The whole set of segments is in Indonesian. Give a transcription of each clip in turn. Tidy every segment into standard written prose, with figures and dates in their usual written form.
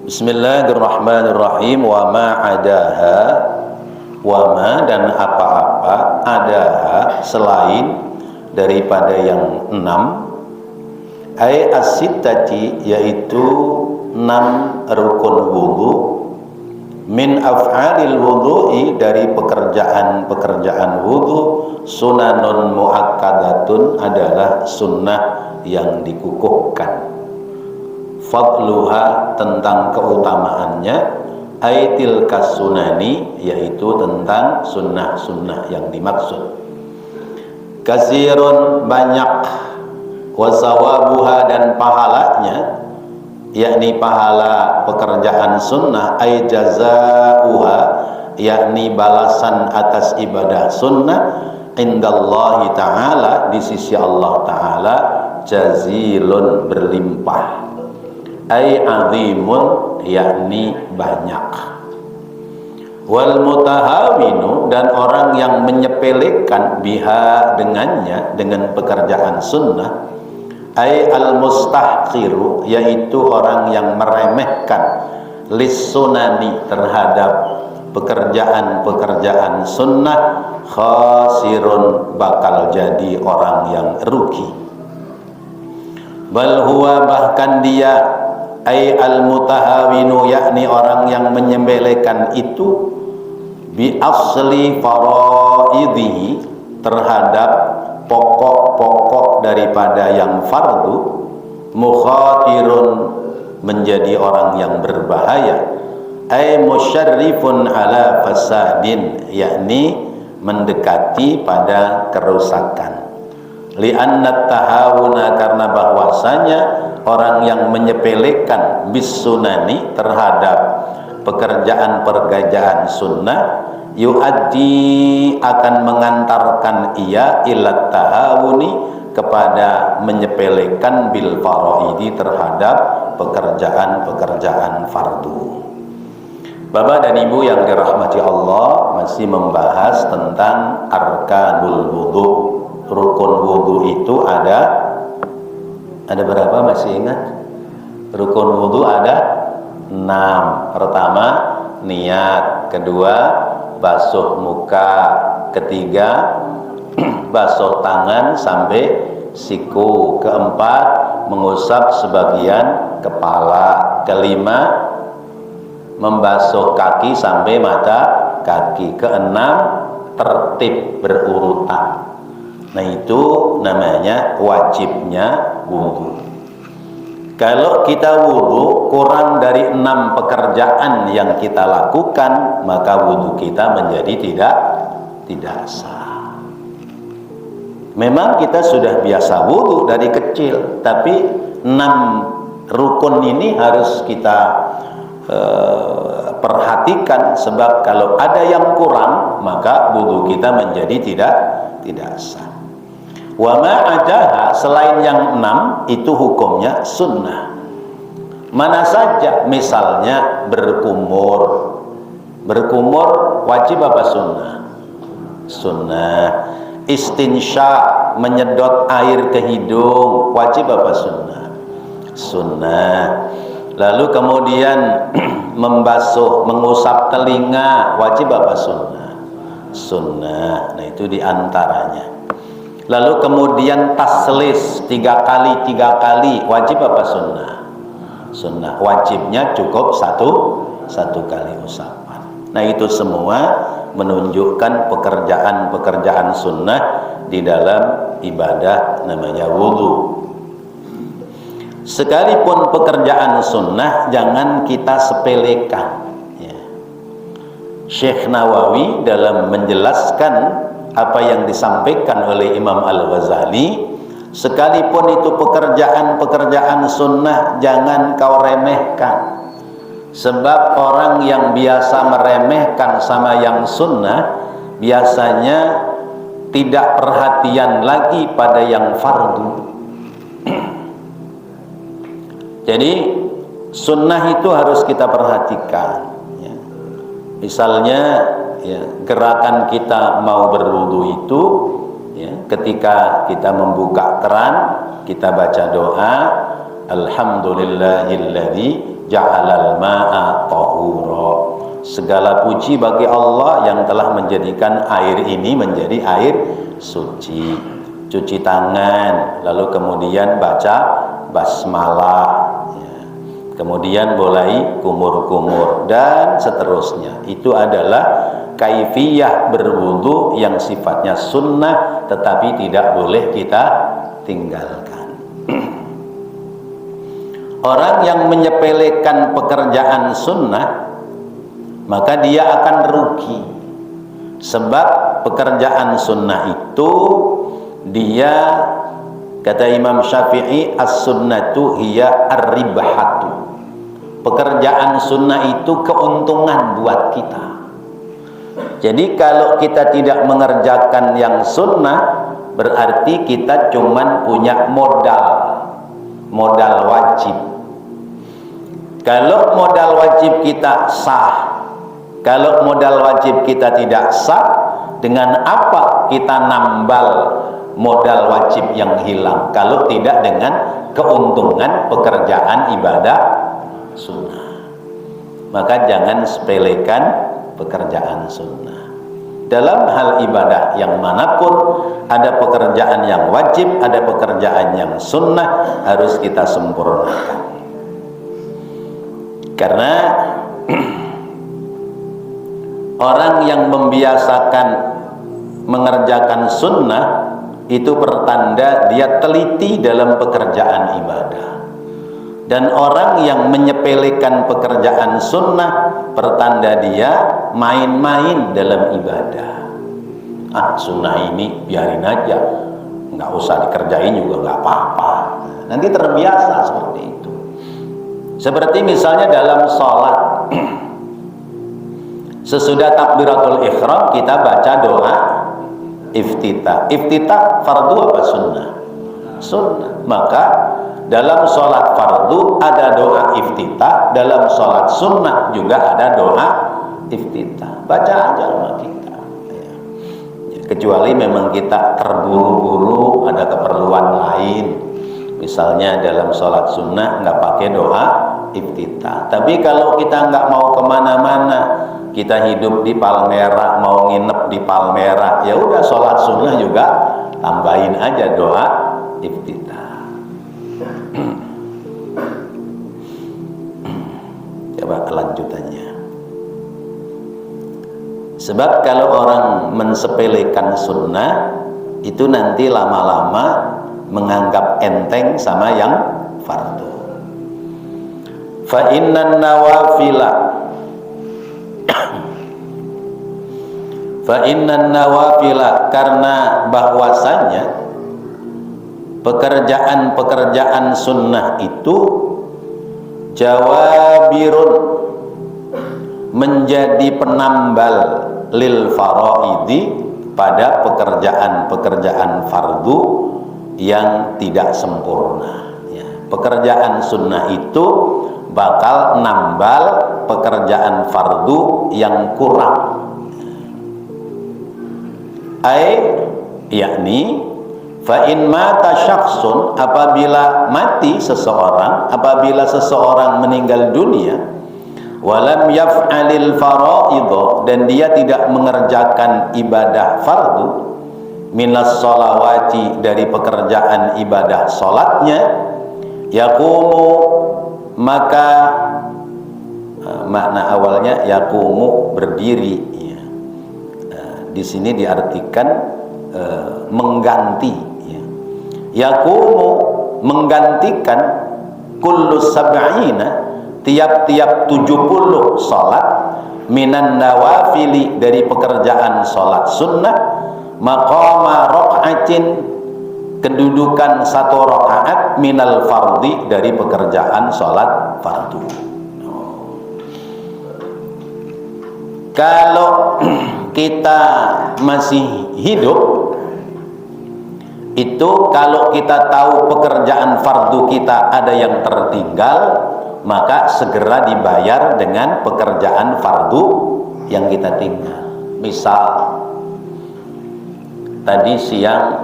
Bismillahirrahmanirrahim. Wa ma adaha, wa ma dan apa-apa, adaha selain daripada yang 6, ay as-sittati yaitu 6 rukun wudu, min af'alil wudu'i dari pekerjaan wudu, sunanun muakkadatun adalah sunnah yang dikukuhkan. Fadluha tentang keutamaannya, aitil kasunani yaitu tentang sunnah-sunnah yang dimaksud. Kasirun banyak, wasawabuha dan pahalanya, yakni pahala pekerjaan sunnah, ay jazauha yakni balasan atas ibadah sunnah, indallahi ta'ala di sisi Allah ta'ala, jazilun berlimpah, ay azimun yakni banyak. Wal mutahawinu dan orang yang menyepelekan biha dengannya, dengan pekerjaan sunnah, ay al mustahqiru yaitu orang yang meremehkan lis sunani terhadap pekerjaan sunnah, khasirun bakal jadi orang yang rugi. Bal huwa bahkan dia, ay al mutahawinu yakni orang yang menyembelihkan itu, bi asli faraidhi terhadap pokok-pokok daripada yang fardu, mukhatirun menjadi orang yang berbahaya, ay musyarrifun ala fasadin yakni mendekati pada kerusakan. Li'anna tahawuna karena bahwasanya orang yang menyepelekan bisunani terhadap pekerjaan sunnah, yu'addi akan mengantarkan ia ila tahawuni kepada menyepelekan bil faraidi terhadap pekerjaan fardu. Bapak dan Ibu yang dirahmati Allah, masih membahas tentang arkanul wudu. Rukun wudu itu ada berapa, masih ingat? Rukun wudu ada 6. Pertama niat, kedua basuh muka, ketiga basuh tangan sampai siku, keempat mengusap sebagian kepala, kelima membasuh kaki sampai mata kaki, keenam tertib berurutan. Nah itu namanya wajibnya wudu. Kalau kita wudu kurang dari 6 pekerjaan yang kita lakukan, maka wudu kita menjadi tidak sah. Memang kita sudah biasa wudu dari kecil, tapi 6 rukun ini harus kita perhatikan, sebab kalau ada yang kurang maka wudu kita menjadi tidak sah. Wa ma adaha selain yang 6 itu hukumnya sunnah. Mana saja, misalnya berkumur wajib apa sunnah? Sunnah. Istinsya menyedot air ke hidung wajib apa sunnah? Sunnah. Lalu kemudian mengusap telinga wajib apa sunnah? Sunnah. Nah itu diantaranya. Lalu kemudian taslis 3 kali wajib apa sunnah? Sunnah. Wajibnya cukup satu kali usapan. Nah itu semua menunjukkan pekerjaan sunnah di dalam ibadah namanya wudu. Sekalipun pekerjaan sunnah jangan kita sepelekan ya. Syekh Nawawi dalam menjelaskan apa yang disampaikan oleh Imam Al-Ghazali, sekalipun itu pekerjaan sunnah jangan kau remehkan, sebab orang yang biasa meremehkan sama yang sunnah biasanya tidak perhatian lagi pada yang fardu. Jadi sunnah itu harus kita perhatikan ya. Misalnya ya, gerakan kita mau berwudu itu ya, ketika kita membuka keran kita baca doa, alhamdulillahilladzi ja'alal ma'a tahura. Segala puji bagi Allah yang telah menjadikan air ini menjadi air suci. Cuci tangan, lalu kemudian baca basmalah, ya. Kemudian mulai kumur-kumur dan seterusnya. Itu adalah kaifiyah berwudu yang sifatnya sunnah tetapi tidak boleh kita tinggalkan. Orang yang menyepelekan pekerjaan sunnah maka dia akan rugi, sebab pekerjaan sunnah itu dia, kata Imam Syafi'i, as-sunnatu hiya ar-ribhatu. Pekerjaan sunnah itu keuntungan buat kita. Jadi kalau kita tidak mengerjakan yang sunnah, berarti kita cuman punya modal wajib. Kalau modal wajib kita sah, kalau modal wajib kita tidak sah, dengan apa kita nambal modal wajib yang hilang kalau tidak dengan keuntungan pekerjaan ibadah sunnah? Maka jangan sepelekan pekerjaan sunnah. Dalam hal ibadah yang manapun, ada pekerjaan yang wajib, ada pekerjaan yang sunnah, harus kita sempurnakan. Karena orang yang membiasakan mengerjakan sunnah itu pertanda dia teliti dalam pekerjaan ibadah. Dan orang yang menyepelekan pekerjaan sunnah pertanda dia main-main dalam ibadah. Sunnah ini biarin aja, nggak usah dikerjain juga nggak apa-apa. Nanti terbiasa seperti itu. Seperti misalnya dalam sholat, sesudah takbiratul ihram kita baca doa iftitah. Iftitah fardu apa sunnah? Sunnah. Maka dalam sholat fardu ada doa iftitah, dalam sholat sunnah juga ada doa iftitah. Baca aja sama kita, ya. Kecuali memang kita terburu-buru ada keperluan lain, misalnya dalam sholat sunnah nggak pakai doa iftitah. Tapi kalau kita nggak mau kemana-mana, kita hidup di Palmerah, mau nginep di Palmerah, ya udah sholat sunnah juga tambahin aja doa iftitah. Coba lanjutannya. Sebab kalau orang mensepelekan sunnah itu nanti lama-lama menganggap enteng sama yang fardu. Fa innan nawafila, karena bahwasanya pekerjaan sunnah itu jawabirun, menjadi penambal lil faraidi, pada pekerjaan fardu yang tidak sempurna, ya. Pekerjaan sunnah itu bakal nambal pekerjaan fardu yang kurang. Yakni fa in mata syakhsun, apabila mati seseorang, apabila seseorang meninggal dunia, walam yaf'alil faraidho, dan dia tidak mengerjakan ibadah fardu, minas sholawati, dari pekerjaan ibadah sholatnya, yaqumu, maka makna awalnya yaqumu, berdiri, ya. Di sini diartikan mengganti, ya. Yaqumu, menggantikan, kullu sab'ina, tiap-tiap 70 salat, minan nawafili, dari pekerjaan salat sunnah, maqama raka'atin, kedudukan 1 rakaat, minal fardi, dari pekerjaan salat fardu. Kalau kita masih hidup, itu kalau kita tahu pekerjaan fardu kita ada yang tertinggal, maka segera dibayar dengan pekerjaan fardu yang kita tinggal. Misal tadi siang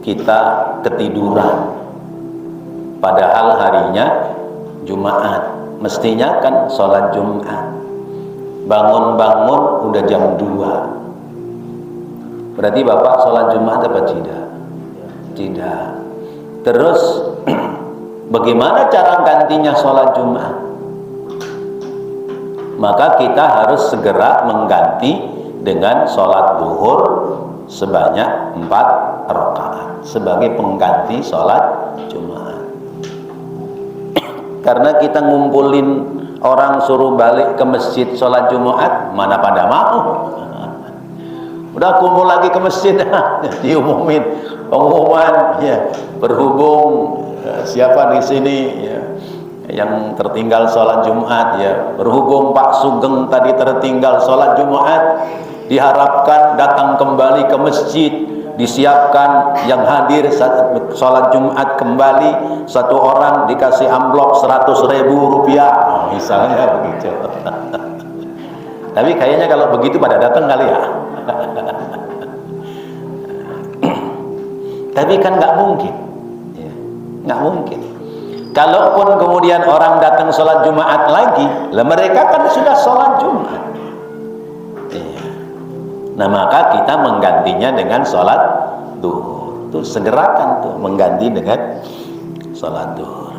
kita ketiduran, padahal harinya Jumat, mestinya kan sholat Jumat, bangun-bangun udah jam 2, berarti bapak sholat Jumat apa tidak? Tidak. Terus bagaimana cara gantinya sholat Jumat? Maka kita harus segera mengganti dengan sholat duhur sebanyak 4 rakaat sebagai pengganti sholat Jumat. Karena kita ngumpulin orang suruh balik ke masjid sholat Jumat, mana pada mau. Udah kumpul lagi ke masjid, diumumin pengumuman ya, berhubung siapa di sini ya yang tertinggal sholat Jumat ya, berhubung Pak Sugeng tadi tertinggal sholat Jumat, diharapkan datang kembali ke masjid, disiapkan yang hadir saat sholat Jumat kembali, 1 orang dikasih amplop 100.000 rupiah, misalnya begitu. Tapi kayaknya kalau begitu pada datang kali ya. Tapi kan nggak mungkin ya, nggak mungkin. Kalaupun kemudian orang datang sholat Jumat lagi, lah mereka kan sudah sholat Jumat ya. Nah maka kita menggantinya dengan sholat duhur. Tuh segerakan tuh mengganti dengan sholat duhur.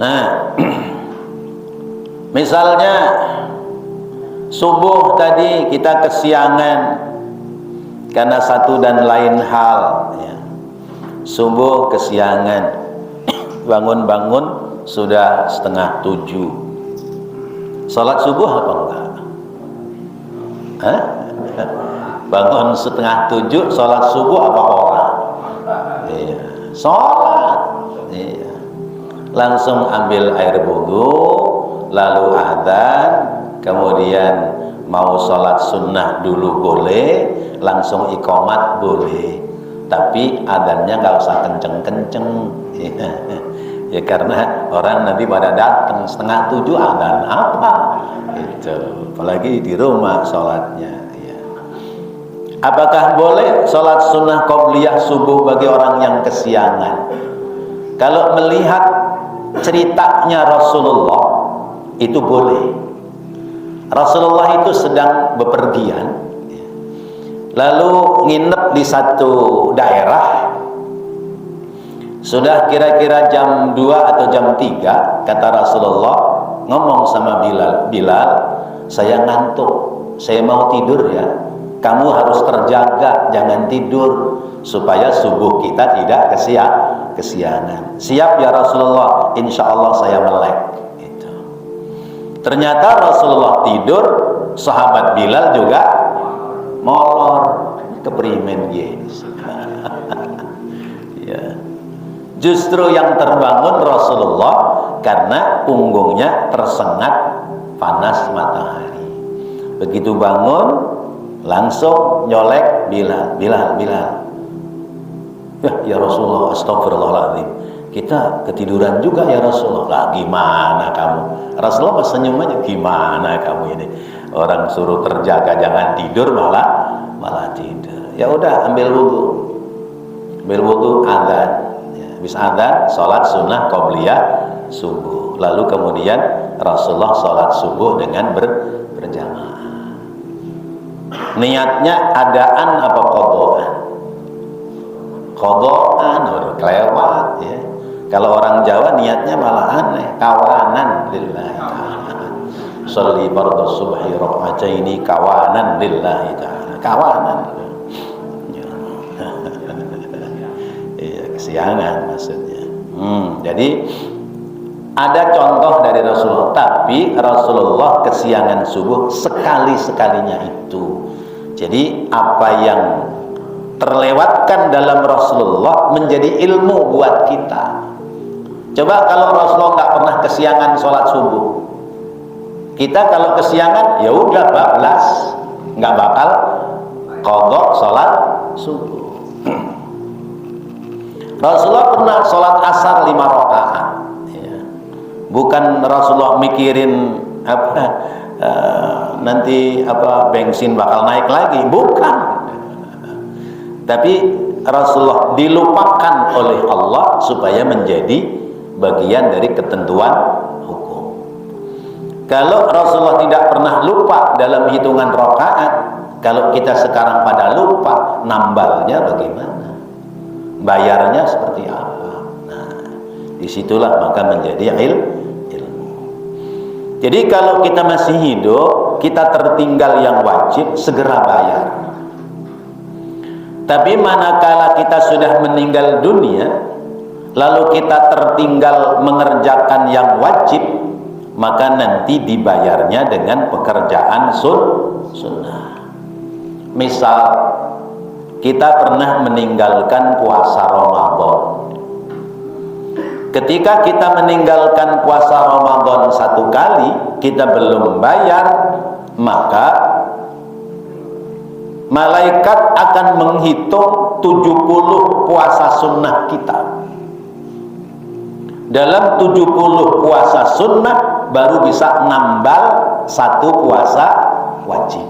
Nah misalnya subuh tadi kita kesiangan karena satu dan lain hal ya. Subuh kesiangan, bangun-bangun sudah 6:30. Sholat subuh apa enggak? Hah? Bangun 6:30 sholat subuh apa orang? Iya, sholat. Iya. Langsung ambil air wudu, lalu adzan, kemudian mau sholat sunnah dulu boleh, langsung iqomat boleh. Tapi adzannya nggak usah kenceng-kenceng. Ya karena orang nanti pada datang 6:30 adzan apa? Itu, apalagi di rumah sholatnya. Ya. Apakah boleh sholat sunnah qobliyah subuh bagi orang yang kesiangan? Kalau melihat ceritanya Rasulullah itu boleh. Rasulullah itu sedang bepergian, lalu nginep di satu daerah. Sudah kira-kira jam 2 atau jam 3, kata Rasulullah ngomong sama Bilal, "Bilal, saya ngantuk, saya mau tidur ya. Kamu harus terjaga, jangan tidur supaya subuh kita tidak kesiangan." "Siap ya Rasulullah, insya Allah saya melek." Gitu. Ternyata Rasulullah tidur, sahabat Bilal juga molor, keprimen yes. Ya. Justru yang terbangun Rasulullah karena punggungnya tersengat panas matahari. Begitu bangun langsung nyolek Bilal, "Bilal, Bilal." Ya Rasulullah, astagfirullahaladzim, kita ketiduran juga ya Rasulullah." "Lah gimana kamu?" Rasulullah senyum aja, "Gimana kamu ini? Orang suruh terjaga jangan tidur malah tidur." Ya udah, ambil wudu, adzan. Ya, habis adzan sholat sunnah qobliyah subuh. Lalu kemudian Rasulullah sholat subuh dengan berjamaah. Niatnya adaan apa qadhaan? Qadhaan, udah kelewat ya. Kalau orang Jawa niatnya malah aneh, kawanan lillahi ta'ala. Sholli fardhu subhi raka'ataini kawanan lillahi ta'ala. Kawanan. Iya, kesiangan maksudnya. Jadi ada contoh dari Rasulullah, tapi Rasulullah kesiangan subuh sekali-sekalinya itu. Jadi apa yang terlewatkan dalam Rasulullah menjadi ilmu buat kita. Coba kalau Rasulullah nggak pernah kesiangan sholat subuh, kita kalau kesiangan ya udah bablas, nggak bakal qadha sholat subuh. Rasulullah pernah sholat asar 5 rakaat. Ya. Bukan Rasulullah mikirin nanti bensin bakal naik lagi, bukan. Tapi Rasulullah dilupakan oleh Allah supaya menjadi bagian dari ketentuan hukum. Kalau Rasulullah tidak pernah lupa dalam hitungan rakaat, kalau kita sekarang pada lupa, nambalnya bagaimana? Bayarnya seperti apa? Nah, disitulah maka menjadi ilmu. Jadi kalau kita masih hidup, kita tertinggal yang wajib, segera bayar. Tapi manakala kita sudah meninggal dunia, lalu kita tertinggal mengerjakan yang wajib, maka nanti dibayarnya dengan pekerjaan sunnah. Misal kita pernah meninggalkan puasa Ramadan. Ketika kita meninggalkan puasa Ramadan satu kali, kita belum bayar, maka malaikat akan menghitung 70 puasa sunnah kita. Dalam 70 puasa sunnah baru bisa nambal satu puasa wajib.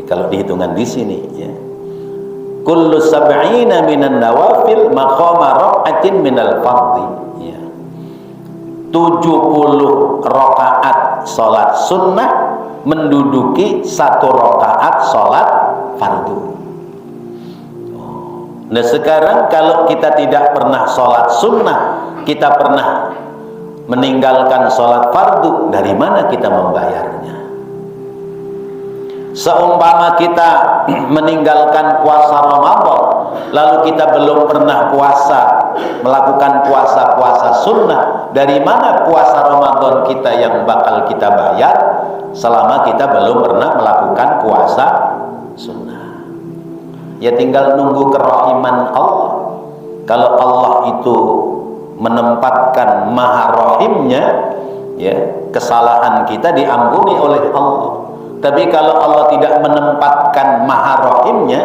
Kalau dihitungan di sini ya. Kullu sab'ina minan nawafil maqama rak'atin minal fardhi ya. 70 rakaat salat sunnah menduduki satu rakaat salat fardu. Nah sekarang kalau kita tidak pernah salat sunnah, kita pernah meninggalkan salat fardu, dari mana kita membayarnya? Seumpama kita meninggalkan puasa Ramadan, lalu kita belum pernah puasa, melakukan puasa-puasa sunnah, dari mana puasa Ramadan kita yang bakal kita bayar selama kita belum pernah melakukan puasa sunnah? Ya tinggal nunggu kerahiman Allah. Kalau Allah itu menempatkan maha rahimnya, ya kesalahan kita diampuni oleh Allah. Tapi kalau Allah tidak menempatkan maha rahimnya,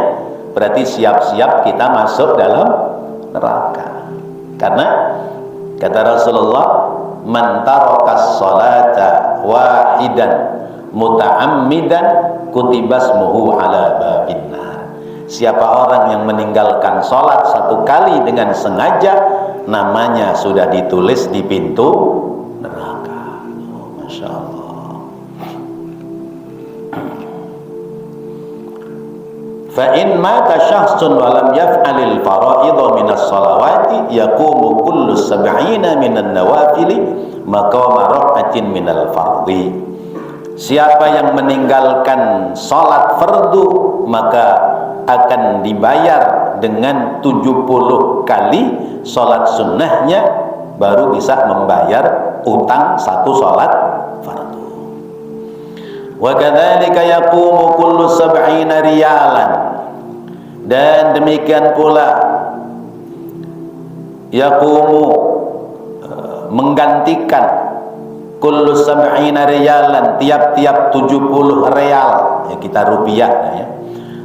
berarti siap-siap kita masuk dalam neraka. Karena kata Rasulullah, man tarakas salata wahidan muta'ammidan kutibasmuhu ala babin nar. Siapa orang yang meninggalkan salat satu kali dengan sengaja, namanya sudah ditulis di pintu neraka. Oh, Masya Allah. Fa'in mata syakhsun walam yaf'alil fara'idha minas salawati yaqumu kullu sab'ina minan nawafili maqama rak'atin minal fardhi. Siapa yang meninggalkan salat fardu, maka akan dibayar dengan 70 kali salat sunnahnya, baru bisa membayar utang satu salat fardu. Wa kadzalika yaqumu kullu sab'ina riyalan, dan demikian pula yaqumu menggantikan kullu sab'ina riyalan, tiap-tiap 70 real ya, kita rupiah ya.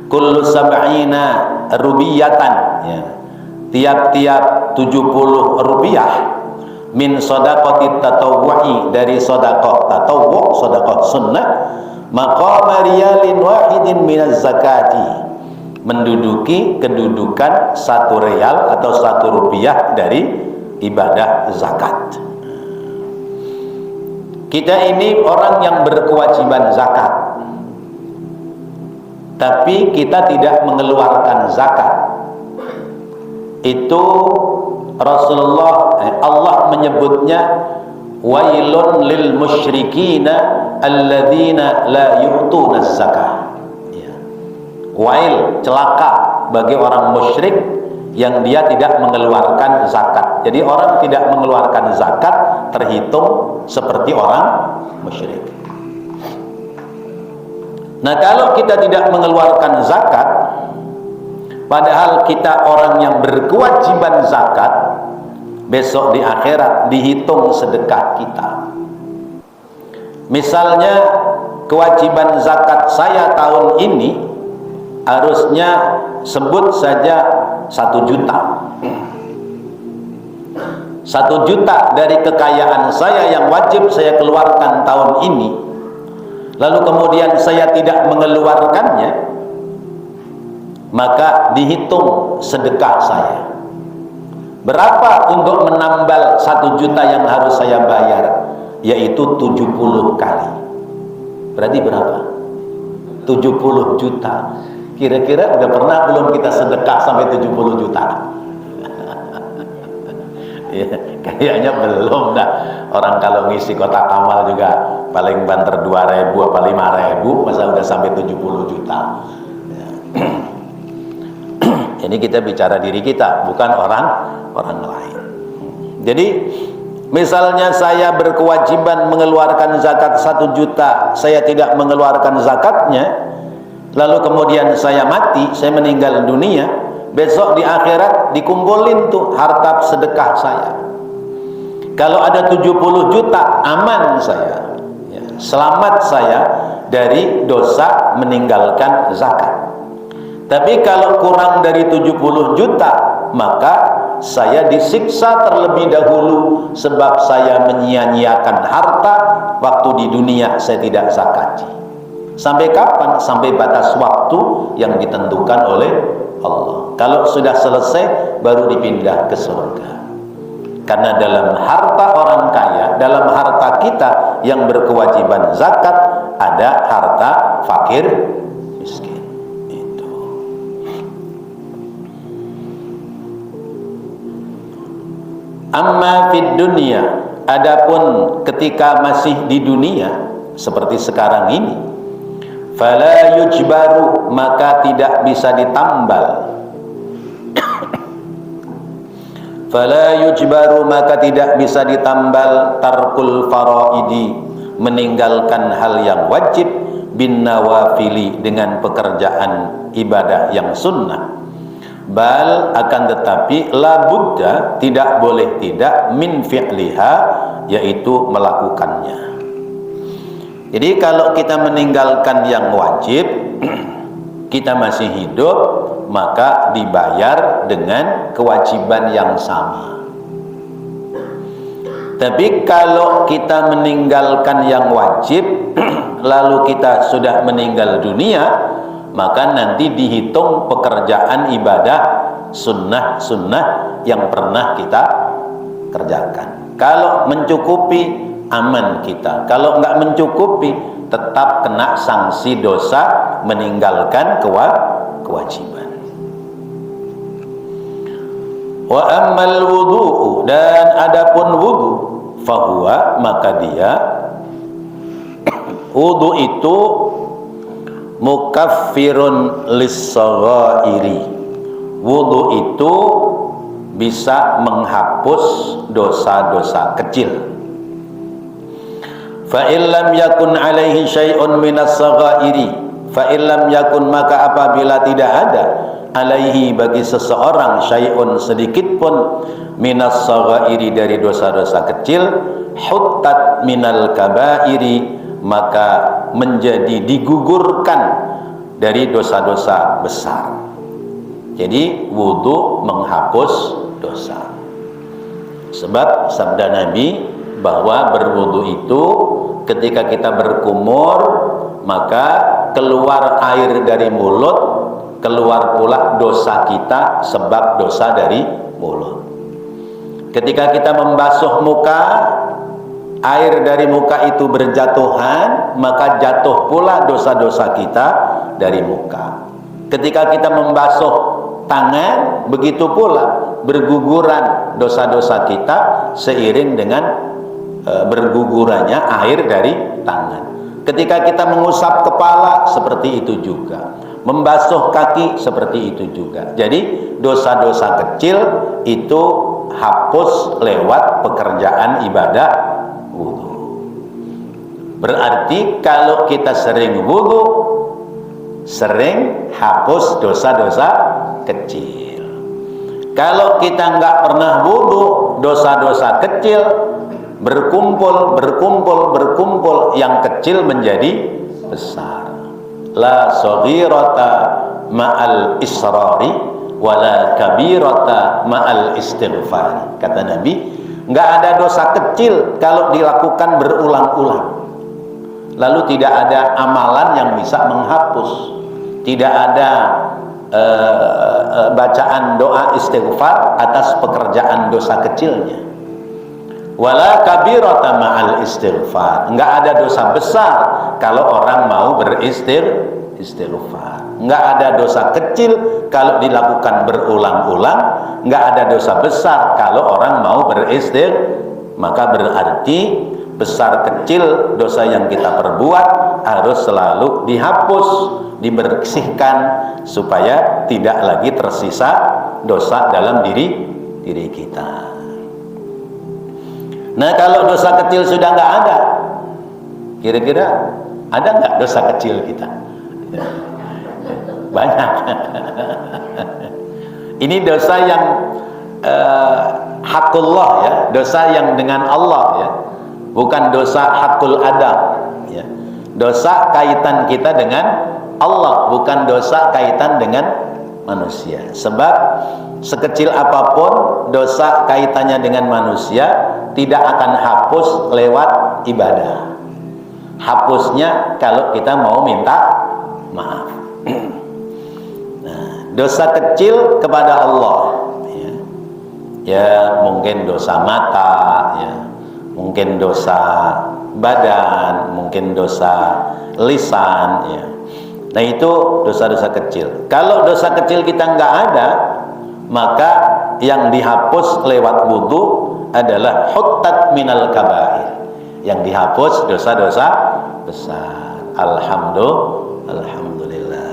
Kullu sab'ina rubiyatan ya, tiap-tiap 70 rupiah min shadaqati tatawwu'i, dari sedekah tatawwu', sedekah sunnah, maqama riyalin wahidin minaz zakati, menduduki kedudukan 1 real atau 1 rupiah dari ibadah zakat. Kita ini orang yang berkewajiban zakat, tapi kita tidak mengeluarkan zakat. Itu Rasulullah, Allah menyebutnya wailun lil musyrikina alladzina la yu'tuna zakah ya. Wail, celaka bagi orang musyrik yang dia tidak mengeluarkan zakat. Jadi orang tidak mengeluarkan zakat terhitung seperti orang musyrik. Nah kalau kita tidak mengeluarkan zakat, padahal kita orang yang berkewajiban zakat, besok di akhirat dihitung sedekah kita. Misalnya kewajiban zakat saya tahun ini harusnya sebut saja 1 juta. 1 juta dari kekayaan saya yang wajib saya keluarkan tahun ini, lalu kemudian saya tidak mengeluarkannya, maka dihitung sedekah saya. Berapa untuk menambal 1 juta yang harus saya bayar? Yaitu 70 kali. Berarti berapa? 70 juta. Kira-kira udah pernah belum kita sedekah sampai 70 juta? Ya, kayaknya belum dah. Orang kalau ngisi kotak amal juga paling banter 2.000 apa 5.000, masa udah sampai 70 juta. Ya. Ini kita bicara diri kita, bukan orang lain. Jadi misalnya saya berkewajiban mengeluarkan zakat 1 juta, saya tidak mengeluarkan zakatnya, lalu kemudian saya mati, saya meninggal dunia, besok di akhirat dikumpulin tuh harta sedekah saya. Kalau ada 70 juta, aman saya, ya, selamat saya dari dosa meninggalkan zakat. Tapi kalau kurang dari 70 juta, maka saya disiksa terlebih dahulu sebab saya menyia-nyiakan harta waktu di dunia saya tidak zakati. Sampai kapan? Sampai batas waktu yang ditentukan oleh Allah. Kalau sudah selesai baru dipindah ke surga. Karena dalam harta orang kaya, dalam harta kita yang berkewajiban zakat, ada harta fakir miskin. Itu. Amma fid dunya, adapun ketika masih di dunia seperti sekarang ini, fala yujbaru, maka tidak bisa ditambal. Fala yujbaru, maka tidak bisa ditambal tarkul faraidi, meninggalkan hal yang wajib, bin nawafili, dengan pekerjaan ibadah yang sunnah. Bal, akan tetapi, la budda, tidak boleh tidak, min fi'liha, yaitu melakukannya. Jadi kalau kita meninggalkan yang wajib, kita masih hidup, maka dibayar dengan kewajiban yang sama. Tapi kalau kita meninggalkan yang wajib lalu kita sudah meninggal dunia, maka nanti dihitung pekerjaan ibadah sunnah-sunnah yang pernah kita kerjakan. Kalau mencukupi, aman kita. Kalau enggak mencukupi, tetap kena sanksi dosa meninggalkan kewajiban. Wa ammal wudu'u, dan adapun wudu, fahuwa, maka dia wudu itu mukaffirun lis-saghairi. Wudu itu bisa menghapus dosa-dosa kecil. Fa illam yakun alaihi syai'un minas saghairi, fa illam yakun, maka apabila tidak ada alaihi, bagi seseorang, syai'un, sedikit pun, minas saghairi, dari dosa-dosa kecil, huttat minal kabairi, maka menjadi digugurkan dari dosa-dosa besar. Jadi wudu menghapus dosa. Sebab sabda Nabi bahwa berwudu itu ketika kita berkumur, maka keluar air dari mulut, keluar pula dosa kita sebab dosa dari mulut. Ketika kita membasuh muka, air dari muka itu berjatuhan, maka jatuh pula dosa-dosa kita dari muka. Ketika kita membasuh tangan, begitu pula berguguran dosa-dosa kita seiring dengan bergugurannya air dari tangan. Ketika kita mengusap kepala, seperti itu juga. Membasuh kaki, seperti itu juga. Jadi dosa-dosa kecil itu hapus lewat pekerjaan ibadah wudu. Berarti kalau kita sering wudu, sering hapus dosa-dosa kecil. Kalau kita nggak pernah wudu, dosa-dosa kecil berkumpul, yang kecil menjadi besar. La saghirata ma'al israri wala kabirata ma'al istighfar. Kata Nabi, nggak ada dosa kecil kalau dilakukan berulang-ulang. Lalu tidak ada amalan yang bisa menghapus. Tidak ada bacaan doa istighfar atas pekerjaan dosa kecilnya. Wala kabirata ma'al istighfar, enggak ada dosa besar kalau orang mau beristighfar. Enggak ada dosa kecil kalau dilakukan berulang-ulang, enggak ada dosa besar kalau orang mau beristighfar. Maka berarti besar kecil dosa yang kita perbuat harus selalu dihapus, dibersihkan supaya tidak lagi tersisa dosa dalam diri kita. Nah, kalau dosa kecil sudah nggak ada, kira-kira ada nggak dosa kecil kita? Banyak. Ini dosa yang hakullah ya, dosa yang dengan Allah ya, bukan dosa hakul adam ya. Dosa kaitan kita dengan Allah, bukan dosa kaitan dengan manusia. Sebab sekecil apapun dosa kaitannya dengan manusia tidak akan hapus lewat ibadah. Hapusnya kalau kita mau minta maaf. Nah, dosa kecil kepada Allah ya, mungkin dosa mata ya, mungkin dosa badan, mungkin dosa lisan ya. Nah, itu dosa-dosa kecil. Kalau dosa kecil kita nggak ada, maka yang dihapus lewat wudu adalah huttat minal kabair. Yang dihapus dosa-dosa besar. Alhamdulillah.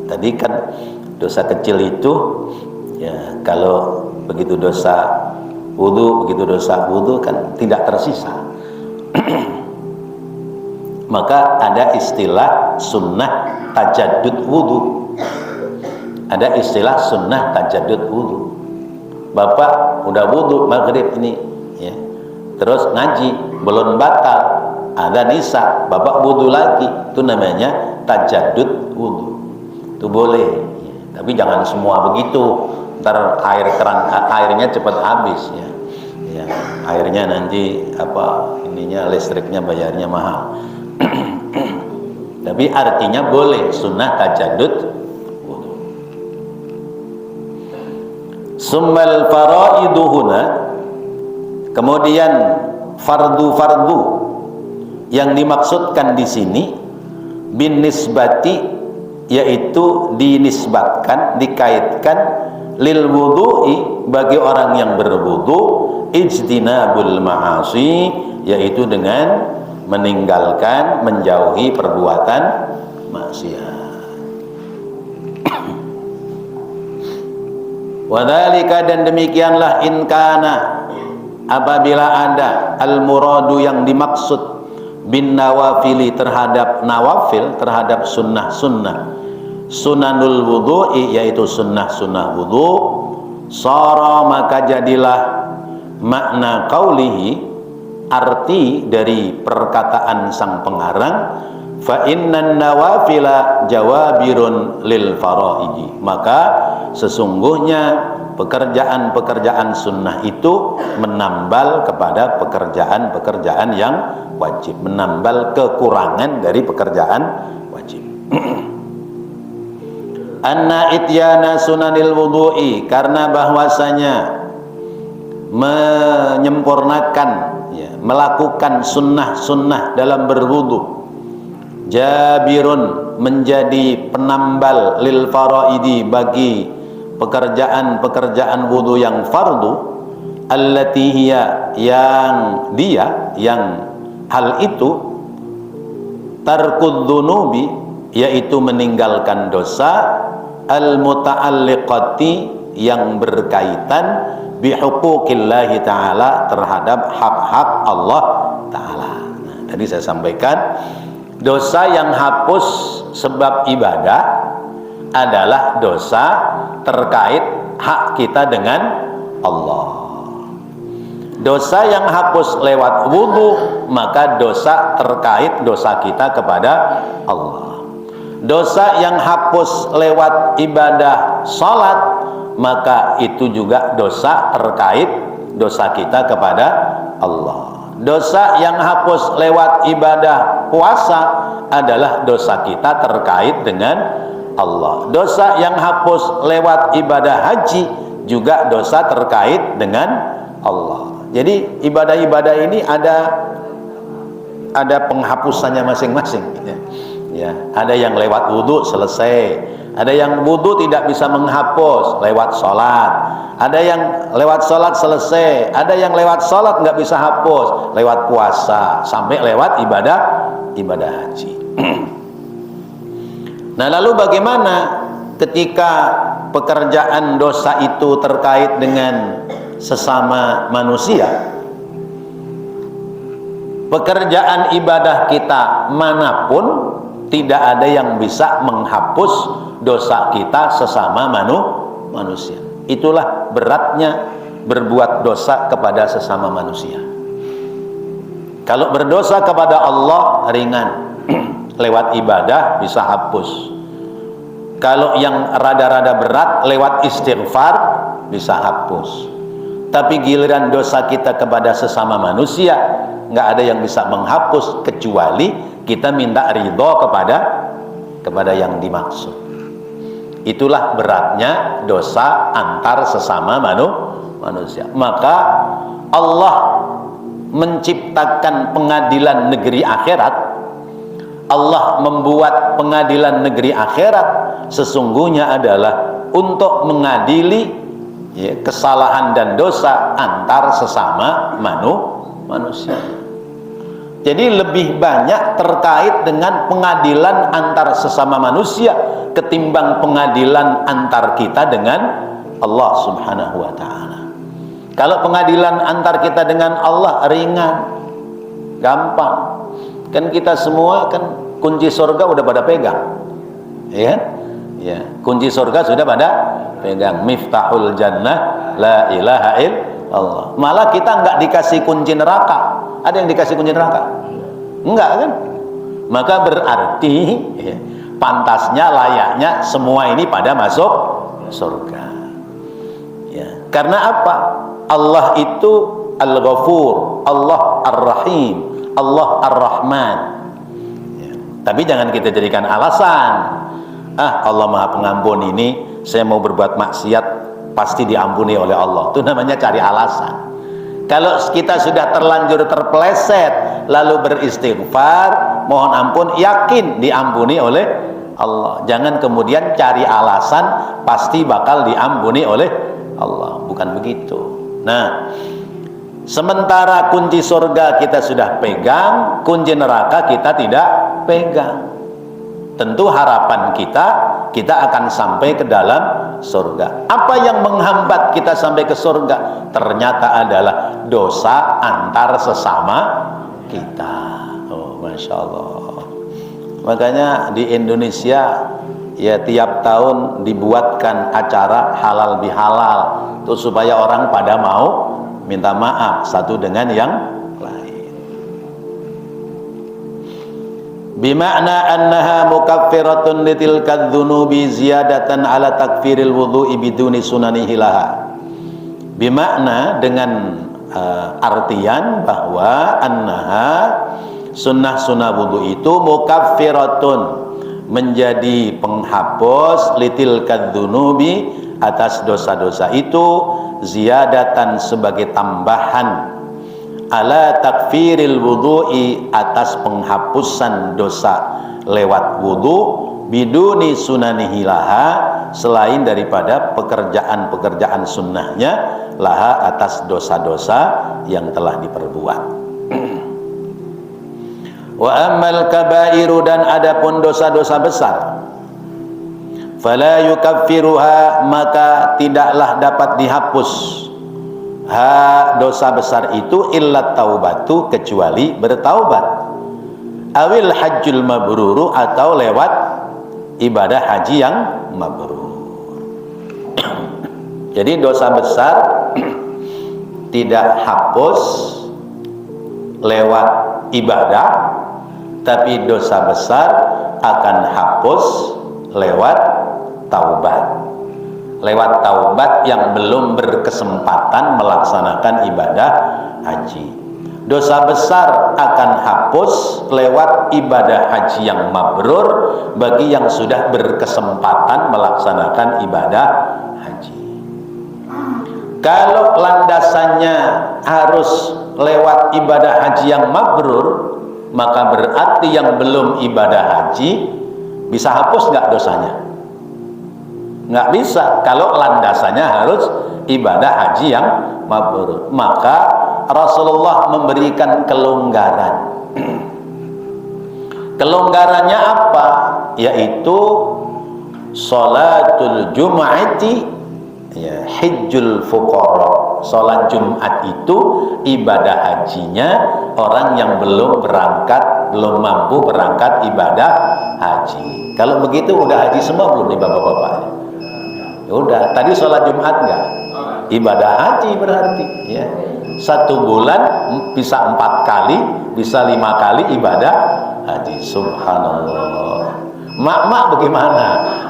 Tadi kan dosa kecil itu ya, kalau begitu dosa wudu kan tidak tersisa. Maka ada istilah sunnah tajaddud wudu. Ada istilah sunnah tajaddud wudu. Bapak udah wudu maghrib ini ya, terus ngaji belum batal, ada nisa, bapak wudu lagi, itu namanya tajaddud wudu. Itu boleh ya. Tapi jangan semua begitu, ntar airnya cepat habis ya. Ya, airnya nanti listriknya bayarnya mahal. Tapi artinya boleh sunnah tajaddud wudu. Summal faraiduhuna, kemudian fardu-fardu yang dimaksudkan di sini bin nisbati, yaitu dinisbatkan, dikaitkan lil wudu'i, bagi orang yang berwudu, ijtinabul ma'asi, yaitu dengan meninggalkan, menjauhi perbuatan maksiat. Wadzalika, dan demikianlah, in kana, apabila ada, al muradu, yang dimaksud, bin nawafili, terhadap nawafil, terhadap sunnah-sunnah, sunanul wudu'i, yaitu sunnah-sunnah wudu, sara, maka jadilah makna qaulihi, arti dari perkataan sang pengarang, fa innan nawafila jawabirun lil faraidi, maka sesungguhnya pekerjaan-pekerjaan sunnah itu menambal kepada pekerjaan-pekerjaan yang wajib, menambal kekurangan dari pekerjaan wajib. Anna ityana sunanil wudu'i, karena bahwasanya menyempurnakan ya, melakukan sunnah-sunnah dalam berwudu, jabirun, menjadi penambal lil faraidi, bagi pekerjaan-pekerjaan wudu yang fardu, allati hiya, yang hal itu, tarkud dzunubi, yaitu meninggalkan dosa, al muta'alliqati, yang berkaitan bihuquqillahi ta'ala, terhadap hak-hak Allah ta'ala. Nah, tadi saya sampaikan, dosa yang hapus sebab ibadah adalah dosa terkait hak kita dengan Allah. Dosa yang hapus lewat wudu, maka dosa terkait dosa kita kepada Allah. Dosa yang hapus lewat ibadah salat, maka itu juga dosa terkait dosa kita kepada Allah. Dosa yang hapus lewat ibadah puasa adalah dosa kita terkait dengan Allah. Dosa yang hapus lewat ibadah haji juga dosa terkait dengan Allah. Jadi ibadah-ibadah ini ada penghapusannya masing-masing. Ya, ada yang lewat wudhu selesai, ada yang wudhu tidak bisa menghapus lewat sholat, ada yang lewat sholat selesai, ada yang lewat sholat nggak bisa hapus lewat puasa, sampai lewat ibadah haji. Nah, lalu bagaimana ketika pekerjaan dosa itu terkait dengan sesama manusia? Pekerjaan ibadah kita manapun tidak ada yang bisa menghapus dosa kita sesama manusia. Itulah beratnya berbuat dosa kepada sesama manusia. Kalau berdosa kepada Allah ringan, lewat ibadah bisa hapus. Kalau yang rada-rada berat lewat istighfar bisa hapus. Tapi giliran dosa kita kepada sesama manusia nggak ada yang bisa menghapus kecuali kita minta ridho kepada yang dimaksud. Itulah beratnya dosa antar sesama manusia. Maka Allah menciptakan pengadilan negeri akhirat. Allah membuat pengadilan negeri akhirat sesungguhnya adalah untuk mengadili kesalahan dan dosa antar sesama manusia. Jadi lebih banyak terkait dengan pengadilan antar sesama manusia ketimbang pengadilan antar kita dengan Allah Subhanahu wa ta'ala. Kalau pengadilan antar kita dengan Allah ringan, gampang. Kan kita semua kan kunci surga udah pada pegang. Ya? Ya, kunci surga sudah pada pegang. Miftahul jannah la ilaha illallah. Malah kita enggak dikasih kunci neraka. Ada yang dikasih kunci neraka? Enggak kan? Maka berarti pantasnya, layaknya semua ini pada masuk surga. Ya, karena apa? Allah itu Al-Ghafur, Allah Ar-Rahim, Allah Ar-Rahman. Ya, tapi jangan kita jadikan alasan. Allah Maha Pengampun ini, saya mau berbuat maksiat pasti diampuni oleh Allah. Itu namanya cari alasan. Kalau kita sudah terlanjur terpeleset lalu beristighfar, mohon ampun, yakin diampuni oleh Allah. Jangan kemudian cari alasan pasti bakal diampuni oleh Allah. Bukan begitu. Nah, sementara kunci surga kita sudah pegang, kunci neraka kita tidak pegang. Tentu harapan kita akan sampai ke dalam surga. Apa yang menghambat kita sampai ke surga? Ternyata adalah dosa antar sesama kita. Oh, Masya Allah. Makanya di Indonesia ya tiap tahun dibuatkan acara halal bihalal tuh supaya orang pada mau minta maaf satu dengan yang bima'na annaha mukaffiratun litilka dzunubi ziyadatan ala takfiril wudhu'i biduni sunanihi laha. Bima'na dengan artian bahwa annaha sunnah-sunnah wudhu itu mukaffiratun menjadi penghapus litilka dzunubi atas dosa-dosa itu ziyadatan sebagai tambahan ala takfiril wudhu'i atas penghapusan dosa lewat wudhu biduni sunanihi laha selain daripada pekerjaan-pekerjaan sunnahnya laha atas dosa-dosa yang telah diperbuat. Wa ammal kabairu dan adapun dosa-dosa besar fala yukaffiruha maka tidaklah dapat dihapus dosa besar itu illa taubatu kecuali bertaubat awil hajjul mabruru atau lewat ibadah haji yang mabrur. Jadi dosa besar tidak hapus lewat ibadah, tapi dosa besar akan hapus lewat taubat. Lewat taubat yang belum berkesempatan melaksanakan ibadah haji. dosa besar akan hapus lewat ibadah haji yang mabrur bagi yang sudah berkesempatan melaksanakan ibadah haji. Kalau landasannya harus lewat ibadah haji yang mabrur, maka berarti yang belum ibadah haji bisa hapus nggak dosanya? Nggak bisa. Kalau landasannya harus ibadah haji yang mabrur, maka Rasulullah memberikan kelonggaran. Kelonggarannya apa? Yaitu sholatul jum'ati, ya, hijjul fuqara. Sholat Jumat itu ibadah hajinya orang yang belum berangkat, belum mampu berangkat ibadah haji. Kalau begitu udah haji semua belum nih bapak-bapak? Udah. Tadi sholat Jumat enggak? Ibadah haji berarti, ya. 1 bulan bisa 4 kali, bisa 5 kali ibadah haji. Subhanallah. Mak bagaimana?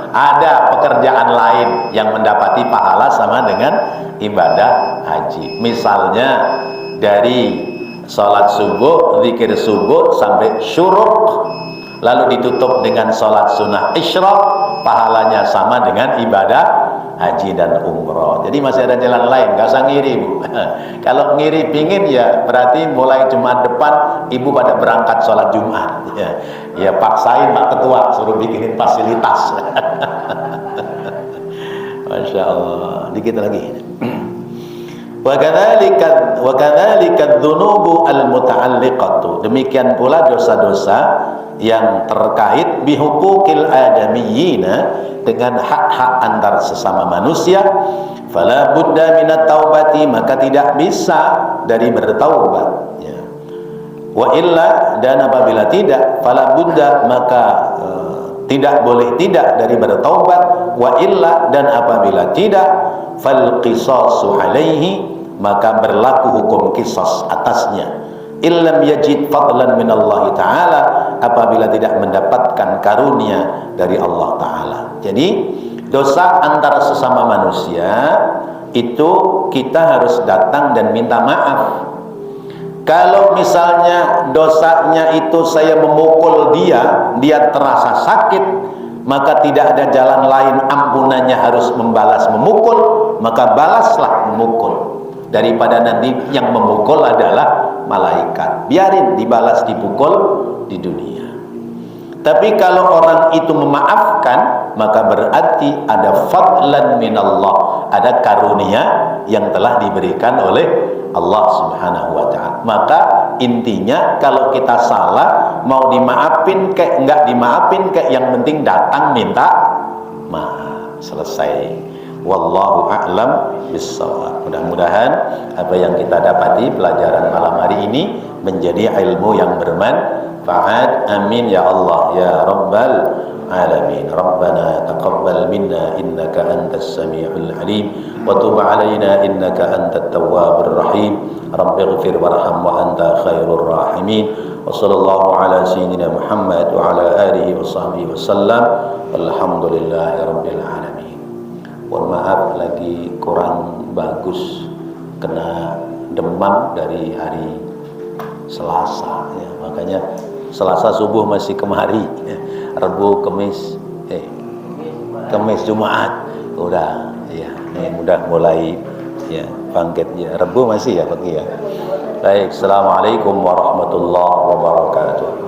Ada pekerjaan lain yang mendapati pahala sama dengan ibadah haji. Misalnya dari sholat subuh, zikir subuh sampai syuruk, lalu ditutup dengan sholat sunnah isyraq, pahalanya sama dengan ibadah haji dan umroh. Jadi masih ada jalan lain, gak usah ngiri Bu. Kalau ngiri pingin ya berarti mulai Jumat depan ibu pada berangkat sholat Jumat. Ya paksain Pak Ketua suruh bikinin fasilitas. Masya Allah. Dikit lagi. Wa kadzalika dzunubu al-muta'alliqatu. Demikian pula dosa-dosa yang terkait bihuquqil adamiyina, dengan hak-hak antar sesama manusia. Fala budda minat taubati, maka tidak bisa dari bertaubat, ya. Wa illa, dan apabila tidak, fala budda, maka tidak boleh tidak dari bertaubat. Wa illa, dan apabila tidak, fal qisasu alaihi, maka berlaku hukum qisas atasnya. Illam yajid fadlan minallahi ta'ala, apabila tidak mendapatkan karunia dari Allah Ta'ala. Jadi dosa antara sesama manusia itu kita harus datang dan minta maaf. Kalau misalnya dosanya itu saya memukul dia terasa sakit, maka tidak ada jalan lain, ampunannya harus membalas memukul, maka balaslah memukul. Daripada nanti yang memukul adalah malaikat, biarin dibalas dipukul di dunia. Tapi kalau orang itu memaafkan, maka berarti ada fadlan minallah, ada karunia yang telah diberikan oleh Allah Subhanahu wa ta'ala. Maka intinya kalau kita salah, mau dimaafin kayak enggak dimaafin kayak, yang penting datang minta maaf, selesai. Wallahu a'lam bissawab. Mudah-mudahan apa yang kita dapati pelajaran malam hari ini menjadi ilmu yang bermanfaat. Amin ya Allah ya rabbal alamin. Rabbana taqabbal minna innaka antas samiul alim wa tub alaina innaka antat tawwabur rahim. Rabbighfir warham wa anta khairur rahimin. Wa sallallahu ala sayyidina Muhammad wa ala alihi wa sahbihi wasallam. Alhamdulillahi rabbil alamin. Mohon maaf lagi kurang bagus, kena demam dari hari Selasa, ya. Makanya Selasa subuh masih kemari, ya. Rabu, Kamis, Kamis, Jumat udah, ya. Ini udah mulai, ya, bangkit, ya. Rabu masih ya pagi, ya. Baik, assalamualaikum warahmatullahi wabarakatuh.